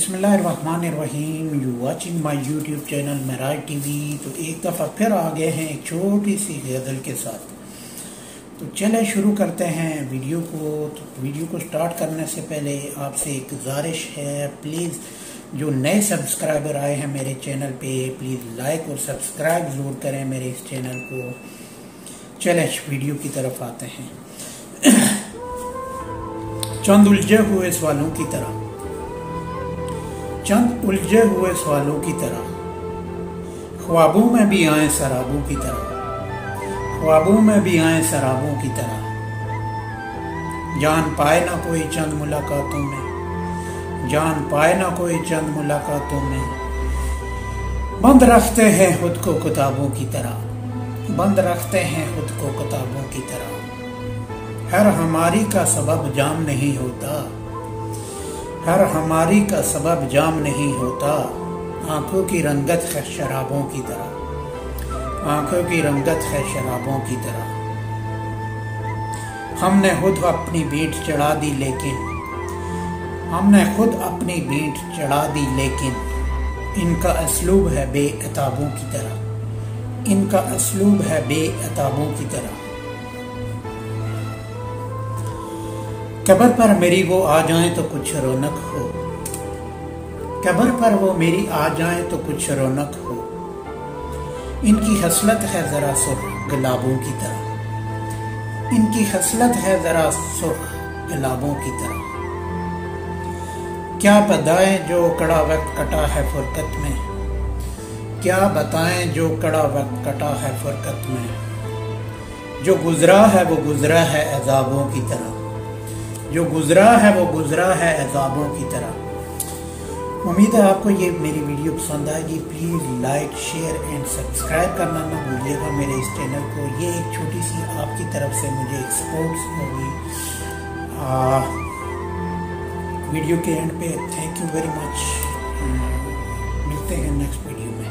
बिस्मिल्लाहिर्रहमानिर्रहीम। You watching my YouTube channel Meraj TV. तो एक दफ़ा फिर आ गए हैं एक छोटी सी गज़ल के साथ। तो चले शुरू करते हैं वीडियो को। तो वीडियो को स्टार्ट करने से पहले आपसे एक गुजारिश है, प्लीज़ जो नए सब्सक्राइबर आए हैं मेरे चैनल पे, प्लीज़ लाइक और सब्सक्राइब ज़रूर करें मेरे इस चैनल को। चले वीडियो की तरफ आते हैं। चंद उलझे हुए सवालों की तरह, चंद उलझे हुए सवालों की तरह, ख्वाबों में भी आए शराबों की तरह, ख्वाबों में भी आए शराबों की तरह। जान पाए ना कोई चंद मुलाकातों में, जान पाए ना कोई चंद मुलाकातों में। बंद रखते हैं खुद को किताबों की तरह, बंद रखते हैं खुद को किताबों की तरह। हर हमारी का सबब जाम नहीं होता, हर हमारी का सबब जाम नहीं होता। आंखों की रंगत है शराबों की तरह, आंखों की रंगत है शराबों की तरह। हमने खुद अपनी बीट चढ़ा दी लेकिन, हमने खुद अपनी बीट चढ़ा दी लेकिन इनका असलूब है बेअताबों की तरह, इनका असलूब है बेअताबों की तरह। कब्र पर मेरी वो आ जाए तो कुछ रौनक हो, कब्र पर वो मेरी आ जाए तो कुछ रौनक हो। इनकी हसलत है जरा सुर्ख गुलाबों की तरह, इनकी हसलत है जरा सुर्ख गुलाबों की तरह। क्या बताएं जो कड़ा वक्त कटा है फुरकत में, क्या बताएं जो कड़ा वक्त कटा है फुरकत में। जो गुजरा है वो गुजरा है अज़ाबों की तरह, जो गुजरा है वो गुजरा है अज़ाबों की तरह। उम्मीद है आपको ये मेरी वीडियो पसंद आएगी। Please like share and subscribe करना ना भूलिएगा मेरे इस चैनल को। ये एक छोटी सी आपकी तरफ से मुझे एक सपोर्ट होगी। वीडियो के एंड पे थैंक यू वेरी मच। मिलते हैं नेक्स्ट वीडियो में।